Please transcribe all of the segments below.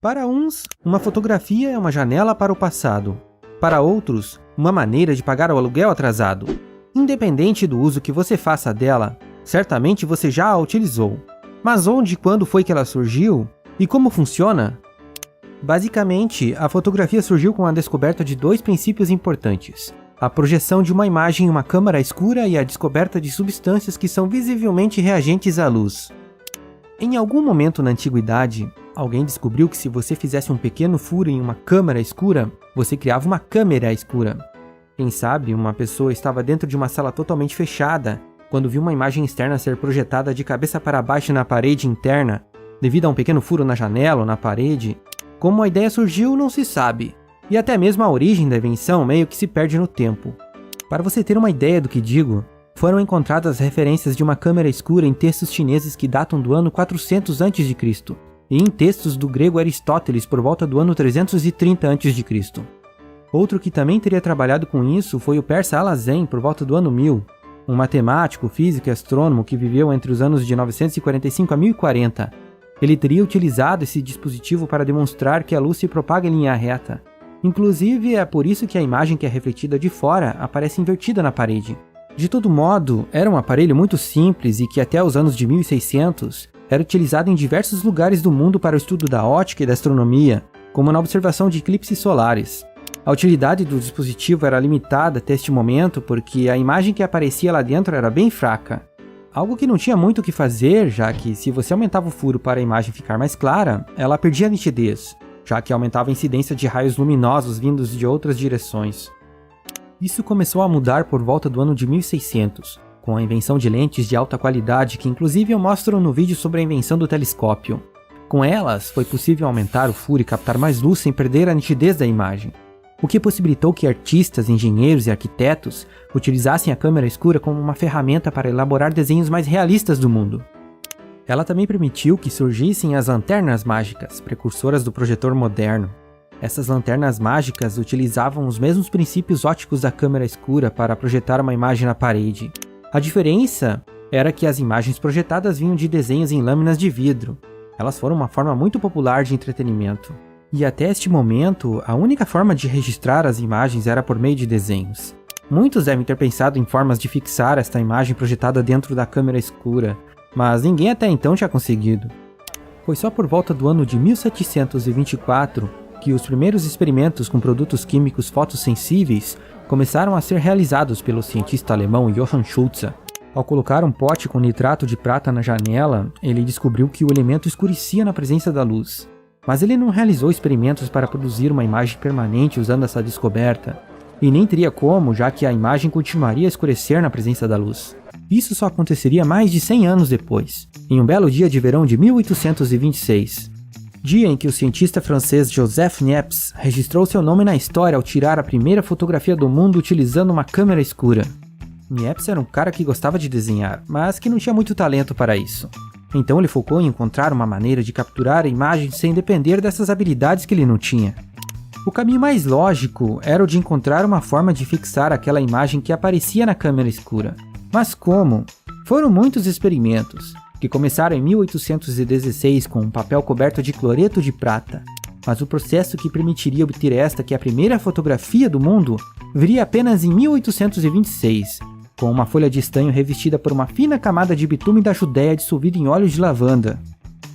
Para uns, uma fotografia é uma janela para o passado. Para outros, uma maneira de pagar o aluguel atrasado. Independente do uso que você faça dela, certamente você já a utilizou. Mas onde e quando foi que ela surgiu? E como funciona? Basicamente, a fotografia surgiu com a descoberta de dois princípios importantes: a projeção de uma imagem em uma câmara escura e a descoberta de substâncias que são visivelmente reagentes à luz. Em algum momento na antiguidade, alguém descobriu que se você fizesse um pequeno furo em uma câmara escura, você criava uma câmera escura. Quem sabe, uma pessoa estava dentro de uma sala totalmente fechada, quando viu uma imagem externa ser projetada de cabeça para baixo na parede interna, devido a um pequeno furo na janela ou na parede. Como a ideia surgiu, não se sabe, e até mesmo a origem da invenção meio que se perde no tempo. Para você ter uma ideia do que digo, foram encontradas referências de uma câmera escura em textos chineses que datam do ano 400 a.C., e em textos do grego Aristóteles por volta do ano 330 a.C. Outro que também teria trabalhado com isso foi o persa Alhazen por volta do ano 1000, um matemático, físico e astrônomo que viveu entre os anos de 945 a 1040. Ele teria utilizado esse dispositivo para demonstrar que a luz se propaga em linha reta. Inclusive, é por isso que a imagem que é refletida de fora aparece invertida na parede. De todo modo, era um aparelho muito simples e que até os anos de 1600 era utilizado em diversos lugares do mundo para o estudo da ótica e da astronomia, como na observação de eclipses solares. A utilidade do dispositivo era limitada até este momento porque a imagem que aparecia lá dentro era bem fraca. Algo que não tinha muito o que fazer, já que se você aumentava o furo para a imagem ficar mais clara, ela perdia a nitidez, já que aumentava a incidência de raios luminosos vindos de outras direções. Isso começou a mudar por volta do ano de 1600, com a invenção de lentes de alta qualidade que inclusive eu mostro no vídeo sobre a invenção do telescópio. Com elas, foi possível aumentar o furo e captar mais luz sem perder a nitidez da imagem, o que possibilitou que artistas, engenheiros e arquitetos utilizassem a câmera escura como uma ferramenta para elaborar desenhos mais realistas do mundo. Ela também permitiu que surgissem as lanternas mágicas, precursoras do projetor moderno. Essas lanternas mágicas utilizavam os mesmos princípios ópticos da câmera escura para projetar uma imagem na parede. A diferença era que as imagens projetadas vinham de desenhos em lâminas de vidro. Elas foram uma forma muito popular de entretenimento. E até este momento, a única forma de registrar as imagens era por meio de desenhos. Muitos devem ter pensado em formas de fixar esta imagem projetada dentro da câmera escura, mas ninguém até então tinha conseguido. Foi só por volta do ano de 1724 que os primeiros experimentos com produtos químicos fotossensíveis começaram a ser realizados pelo cientista alemão Johann Schultze. Ao colocar um pote com nitrato de prata na janela, ele descobriu que o elemento escurecia na presença da luz. Mas ele não realizou experimentos para produzir uma imagem permanente usando essa descoberta, e nem teria como, já que a imagem continuaria a escurecer na presença da luz. Isso só aconteceria mais de 100 anos depois, em um belo dia de verão de 1826. Dia em que o cientista francês Joseph Niepce registrou seu nome na história ao tirar a primeira fotografia do mundo utilizando uma câmera escura. Niepce era um cara que gostava de desenhar, mas que não tinha muito talento para isso. Então ele focou em encontrar uma maneira de capturar a imagem sem depender dessas habilidades que ele não tinha. O caminho mais lógico era o de encontrar uma forma de fixar aquela imagem que aparecia na câmera escura. Mas como? Foram muitos experimentos, que começaram em 1816 com um papel coberto de cloreto de prata, mas o processo que permitiria obter esta que é a primeira fotografia do mundo viria apenas em 1826, com uma folha de estanho revestida por uma fina camada de betume da Judéia dissolvido em óleo de lavanda.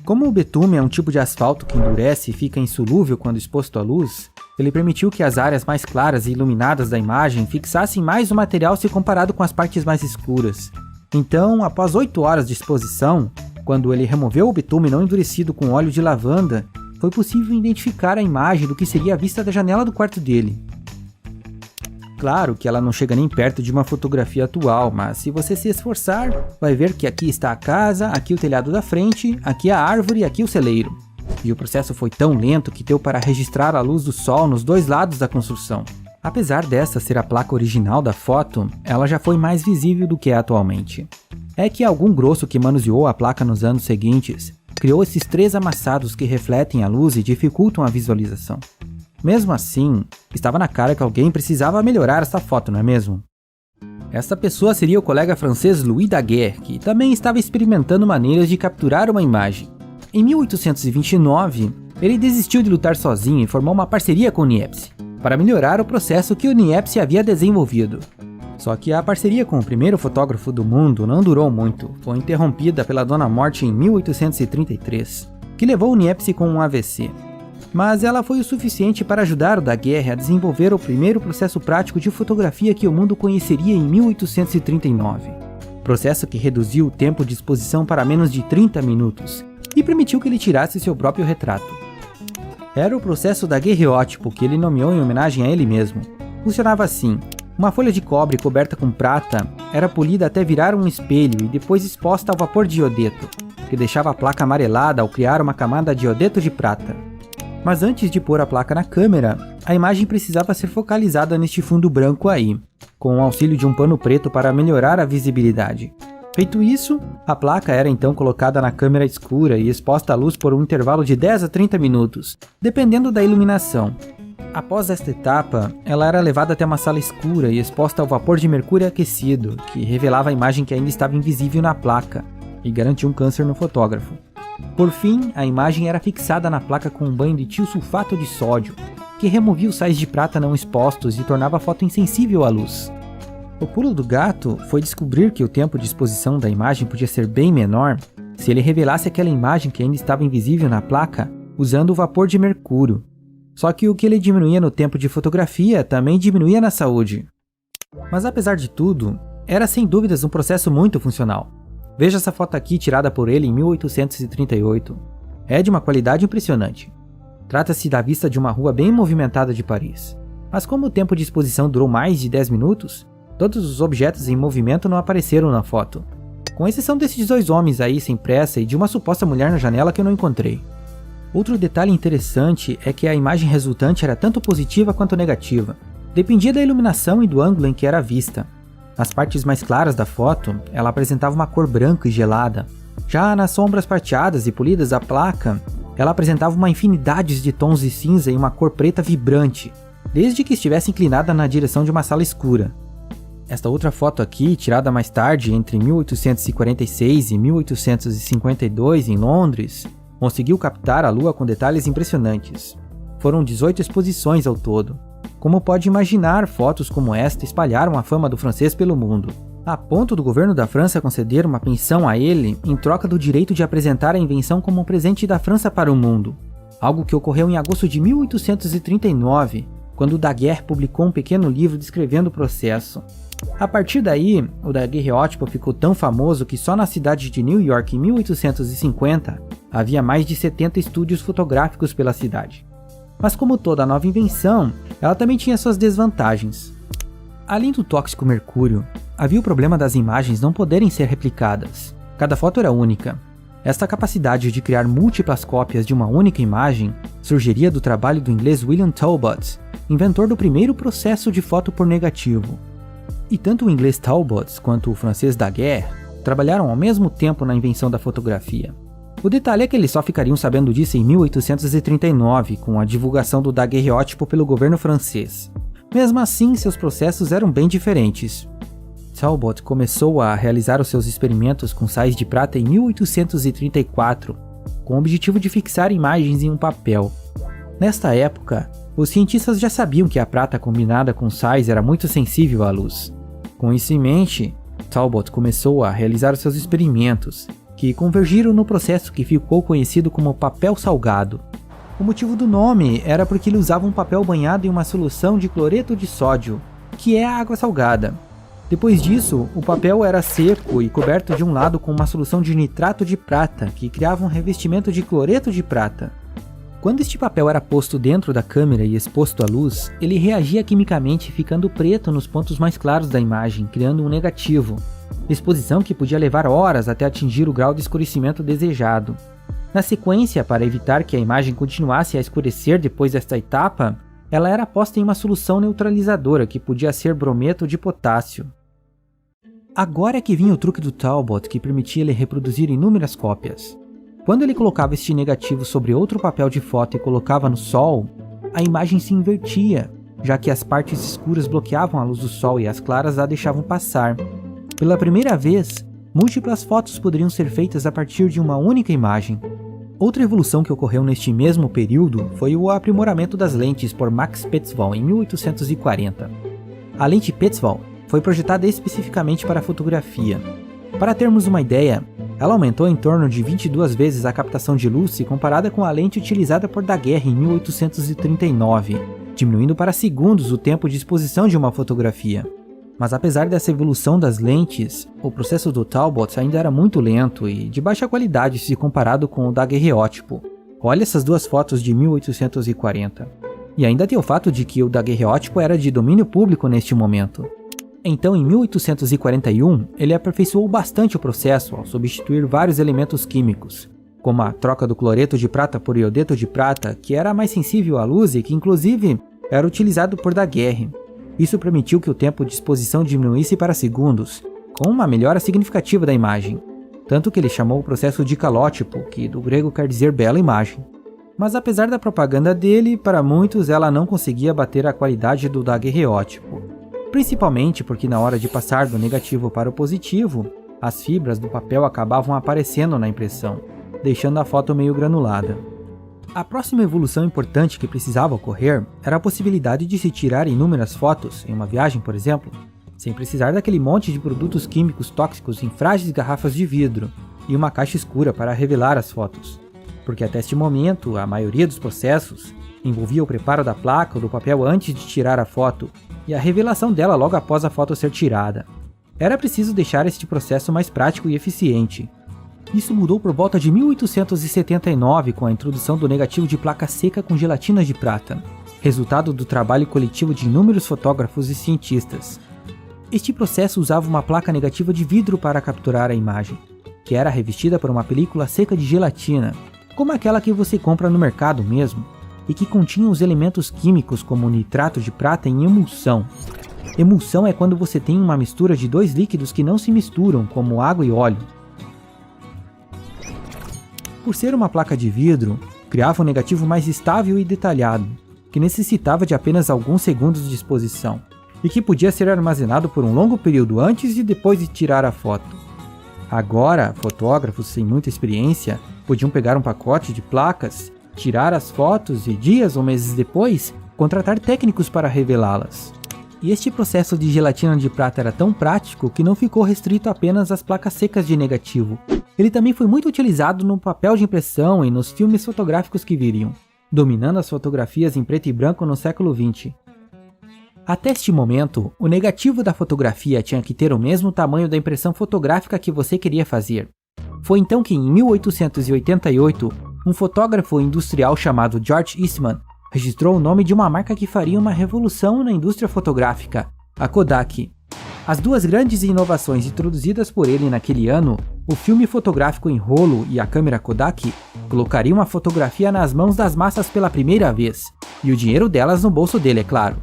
Como o betume é um tipo de asfalto que endurece e fica insolúvel quando exposto à luz, ele permitiu que as áreas mais claras e iluminadas da imagem fixassem mais o material se comparado com as partes mais escuras. Então, após 8 horas de exposição, quando ele removeu o betume não endurecido com óleo de lavanda, foi possível identificar a imagem do que seria a vista da janela do quarto dele. Claro que ela não chega nem perto de uma fotografia atual, mas se você se esforçar, vai ver que aqui está a casa, aqui o telhado da frente, aqui a árvore e aqui o celeiro. E o processo foi tão lento que deu para registrar a luz do sol nos dois lados da construção. Apesar dessa ser a placa original da foto, ela já foi mais visível do que é atualmente. É que algum grosso que manuseou a placa nos anos seguintes criou esses 3 amassados que refletem a luz e dificultam a visualização. Mesmo assim, estava na cara que alguém precisava melhorar essa foto, não é mesmo? Essa pessoa seria o colega francês Louis Daguerre, que também estava experimentando maneiras de capturar uma imagem. Em 1829, Ele desistiu de lutar sozinho e formou uma parceria com o Niepce, para melhorar o processo que o Niepce havia desenvolvido. Só que a parceria com o primeiro fotógrafo do mundo não durou muito, foi interrompida pela Dona Morte em 1833, que levou o Niepce com um AVC. Mas ela foi o suficiente para ajudar o Daguerre a desenvolver o primeiro processo prático de fotografia que o mundo conheceria em 1839. Processo que reduziu o tempo de exposição para menos de 30 minutos e permitiu que ele tirasse seu próprio retrato. Era o processo daguerreótipo, que ele nomeou em homenagem a ele mesmo. Funcionava assim: uma folha de cobre coberta com prata era polida até virar um espelho e depois exposta ao vapor de iodeto, que deixava a placa amarelada ao criar uma camada de iodeto de prata. Mas antes de pôr a placa na câmera, a imagem precisava ser focalizada neste fundo branco aí, com o auxílio de um pano preto para melhorar a visibilidade. Feito isso, a placa era então colocada na câmera escura e exposta à luz por um intervalo de 10 a 30 minutos, dependendo da iluminação. Após esta etapa, ela era levada até uma sala escura e exposta ao vapor de mercúrio aquecido, que revelava a imagem que ainda estava invisível na placa, e garantia um câncer no fotógrafo. Por fim, a imagem era fixada na placa com um banho de tiosulfato de sódio, que removia os sais de prata não expostos e tornava a foto insensível à luz. O pulo do gato foi descobrir que o tempo de exposição da imagem podia ser bem menor se ele revelasse aquela imagem que ainda estava invisível na placa usando o vapor de mercúrio. Só que o que ele diminuía no tempo de fotografia também diminuía na saúde. Mas apesar de tudo, era sem dúvidas um processo muito funcional. Veja essa foto aqui tirada por ele em 1838. É de uma qualidade impressionante. Trata-se da vista de uma rua bem movimentada de Paris. Mas como o tempo de exposição durou mais de 10 minutos, todos os objetos em movimento não apareceram na foto, com exceção desses dois homens aí sem pressa e de uma suposta mulher na janela que eu não encontrei. Outro detalhe interessante é que a imagem resultante era tanto positiva quanto negativa, dependia da iluminação e do ângulo em que era vista. Nas partes mais claras da foto, ela apresentava uma cor branca e gelada. Já nas sombras prateadas e polidas da placa, ela apresentava uma infinidade de tons de cinza e uma cor preta vibrante, desde que estivesse inclinada na direção de uma sala escura. Esta outra foto aqui, tirada mais tarde, entre 1846 e 1852, em Londres, conseguiu captar a lua com detalhes impressionantes. Foram 18 exposições ao todo. Como pode imaginar, fotos como esta espalharam a fama do francês pelo mundo, a ponto do governo da França conceder uma pensão a ele em troca do direito de apresentar a invenção como um presente da França para o mundo, algo que ocorreu em agosto de 1839, quando Daguerre publicou um pequeno livro descrevendo o processo. A partir daí, o daguerreótipo ficou tão famoso que só na cidade de New York, em 1850, havia mais de 70 estúdios fotográficos pela cidade. Mas como toda nova invenção, ela também tinha suas desvantagens. Além do tóxico mercúrio, havia o problema das imagens não poderem ser replicadas. Cada foto era única. Esta capacidade de criar múltiplas cópias de uma única imagem surgiria do trabalho do inglês William Talbot, inventor do primeiro processo de foto por negativo. E tanto o inglês Talbot quanto o francês Daguerre trabalharam ao mesmo tempo na invenção da fotografia. O detalhe é que eles só ficariam sabendo disso em 1839, com a divulgação do daguerreótipo pelo governo francês. Mesmo assim, seus processos eram bem diferentes. Talbot começou a realizar os seus experimentos com sais de prata em 1834, com o objetivo de fixar imagens em um papel. Nesta época, os cientistas já sabiam que a prata combinada com sais era muito sensível à luz. Com isso em mente, Talbot começou a realizar os seus experimentos, que convergiram no processo que ficou conhecido como papel salgado. O motivo do nome era porque ele usava um papel banhado em uma solução de cloreto de sódio, que é a água salgada. Depois disso, o papel era seco e coberto de um lado com uma solução de nitrato de prata, que criava um revestimento de cloreto de prata. Quando este papel era posto dentro da câmera e exposto à luz, ele reagia quimicamente ficando preto nos pontos mais claros da imagem, criando um negativo. Exposição que podia levar horas até atingir o grau de escurecimento desejado. Na sequência, para evitar que a imagem continuasse a escurecer depois desta etapa, ela era posta em uma solução neutralizadora que podia ser brometo de potássio. Agora é que vinha o truque do Talbot que permitia ele reproduzir inúmeras cópias. Quando ele colocava este negativo sobre outro papel de foto e colocava no sol, a imagem se invertia, já que as partes escuras bloqueavam a luz do sol e as claras a deixavam passar. Pela primeira vez, múltiplas fotos poderiam ser feitas a partir de uma única imagem. Outra evolução que ocorreu neste mesmo período foi o aprimoramento das lentes por Max Petzval em 1840. A lente Petzval foi projetada especificamente para a fotografia. Para termos uma ideia, ela aumentou em torno de 22 vezes a captação de luz se comparada com a lente utilizada por Daguerre em 1839, diminuindo para segundos o tempo de exposição de uma fotografia. Mas apesar dessa evolução das lentes, o processo do Talbot ainda era muito lento e de baixa qualidade se comparado com o daguerreótipo. Olha essas duas fotos de 1840. E ainda tem o fato de que o daguerreótipo era de domínio público neste momento. Então, em 1841, ele aperfeiçoou bastante o processo ao substituir vários elementos químicos, como a troca do cloreto de prata por iodeto de prata, que era mais sensível à luz e que inclusive era utilizado por Daguerre. Isso permitiu que o tempo de exposição diminuísse para segundos, com uma melhora significativa da imagem, tanto que ele chamou o processo de calótipo, que do grego quer dizer bela imagem. Mas apesar da propaganda dele, para muitos ela não conseguia bater a qualidade do daguerreótipo, principalmente porque na hora de passar do negativo para o positivo, as fibras do papel acabavam aparecendo na impressão, deixando a foto meio granulada. A próxima evolução importante que precisava ocorrer era a possibilidade de se tirar inúmeras fotos, em uma viagem por exemplo, sem precisar daquele monte de produtos químicos tóxicos em frágeis garrafas de vidro e uma caixa escura para revelar as fotos, porque até este momento a maioria dos processos envolvia o preparo da placa ou do papel antes de tirar a foto e a revelação dela logo após a foto ser tirada. Era preciso deixar este processo mais prático e eficiente. Isso mudou por volta de 1879 com a introdução do negativo de placa seca com gelatina de prata, resultado do trabalho coletivo de inúmeros fotógrafos e cientistas. Este processo usava uma placa negativa de vidro para capturar a imagem, que era revestida por uma película seca de gelatina, como aquela que você compra no mercado mesmo, e que continha os elementos químicos como o nitrato de prata em emulsão. Emulsão é quando você tem uma mistura de dois líquidos que não se misturam, como água e óleo. Por ser uma placa de vidro, criava um negativo mais estável e detalhado, que necessitava de apenas alguns segundos de exposição, e que podia ser armazenado por um longo período antes e depois de tirar a foto. Agora, fotógrafos sem muita experiência podiam pegar um pacote de placas, tirar as fotos e dias ou meses depois, contratar técnicos para revelá-las. E este processo de gelatina de prata era tão prático que não ficou restrito apenas às placas secas de negativo. Ele também foi muito utilizado no papel de impressão e nos filmes fotográficos que viriam, dominando as fotografias em preto e branco no século XX. Até este momento, o negativo da fotografia tinha que ter o mesmo tamanho da impressão fotográfica que você queria fazer. Foi então que, em 1888, um fotógrafo industrial chamado George Eastman registrou o nome de uma marca que faria uma revolução na indústria fotográfica, a Kodak. As duas grandes inovações introduzidas por ele naquele ano, o filme fotográfico em rolo e a câmera Kodak, colocariam a fotografia nas mãos das massas pela primeira vez, e o dinheiro delas no bolso dele, é claro.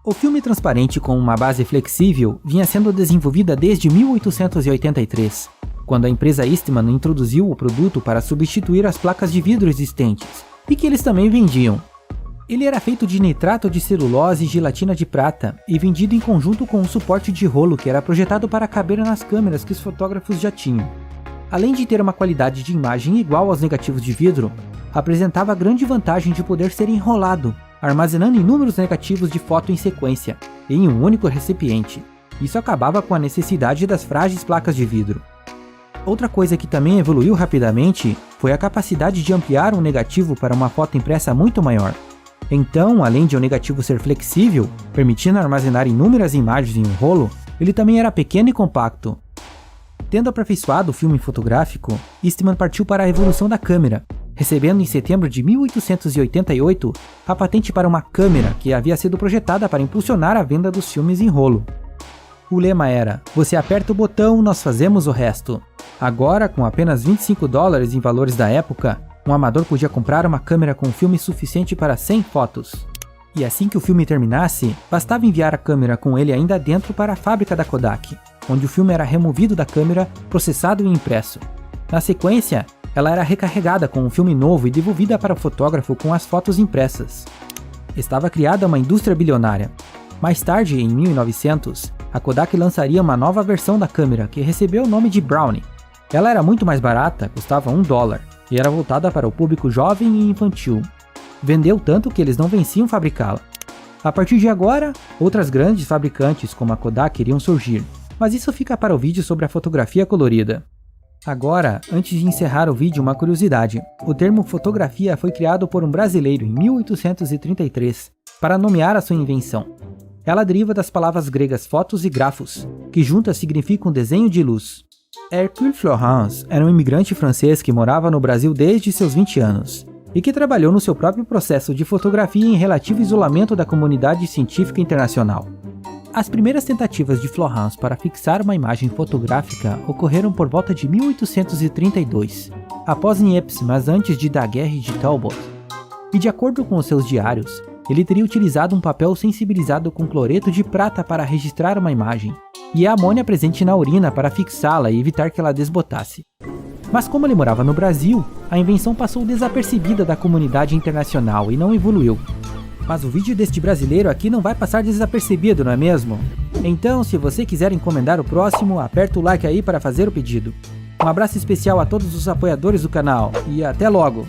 O filme transparente com uma base flexível vinha sendo desenvolvida desde 1883, quando a empresa Eastman introduziu o produto para substituir as placas de vidro existentes, e que eles também vendiam. Ele era feito de nitrato de celulose e gelatina de prata, e vendido em conjunto com um suporte de rolo que era projetado para caber nas câmeras que os fotógrafos já tinham. Além de ter uma qualidade de imagem igual aos negativos de vidro, apresentava a grande vantagem de poder ser enrolado, armazenando inúmeros negativos de foto em sequência, em um único recipiente. Isso acabava com a necessidade das frágeis placas de vidro. Outra coisa que também evoluiu rapidamente foi a capacidade de ampliar um negativo para uma foto impressa muito maior. Então, além de o negativo ser flexível, permitindo armazenar inúmeras imagens em um rolo, ele também era pequeno e compacto. Tendo aperfeiçoado o filme fotográfico, Eastman partiu para a evolução da câmera, recebendo em setembro de 1888 a patente para uma câmera que havia sido projetada para impulsionar a venda dos filmes em rolo. O lema era: "Você aperta o botão, nós fazemos o resto". Agora, com apenas $25 em valores da época, um amador podia comprar uma câmera com filme suficiente para 100 fotos. E assim que o filme terminasse, bastava enviar a câmera com ele ainda dentro para a fábrica da Kodak, onde o filme era removido da câmera, processado e impresso. Na sequência, ela era recarregada com um filme novo e devolvida para o fotógrafo com as fotos impressas. Estava criada uma indústria bilionária. Mais tarde, em 1900, a Kodak lançaria uma nova versão da câmera que recebeu o nome de Brownie. Ela era muito mais barata, custava $1, e era voltada para o público jovem e infantil. Vendeu tanto que eles não venciam fabricá-la. A partir de agora, outras grandes fabricantes como a Kodak iriam surgir, mas isso fica para o vídeo sobre a fotografia colorida. Agora, antes de encerrar o vídeo, uma curiosidade. O termo fotografia foi criado por um brasileiro em 1833 para nomear a sua invenção. Ela deriva das palavras gregas fotos e grafos, que juntas significam desenho de luz. Hercule Florence era um imigrante francês que morava no Brasil desde seus 20 anos e que trabalhou no seu próprio processo de fotografia em relativo isolamento da comunidade científica internacional. As primeiras tentativas de Florence para fixar uma imagem fotográfica ocorreram por volta de 1832, após Niepce, mas antes de Daguerre e de Talbot. E de acordo com os seus diários, ele teria utilizado um papel sensibilizado com cloreto de prata para registrar uma imagem, e a amônia presente na urina para fixá-la e evitar que ela desbotasse. Mas como ele morava no Brasil, a invenção passou desapercebida da comunidade internacional e não evoluiu. Mas o vídeo deste brasileiro aqui não vai passar desapercebido, não é mesmo? Então, se você quiser encomendar o próximo, aperta o like aí para fazer o pedido. Um abraço especial a todos os apoiadores do canal e até logo!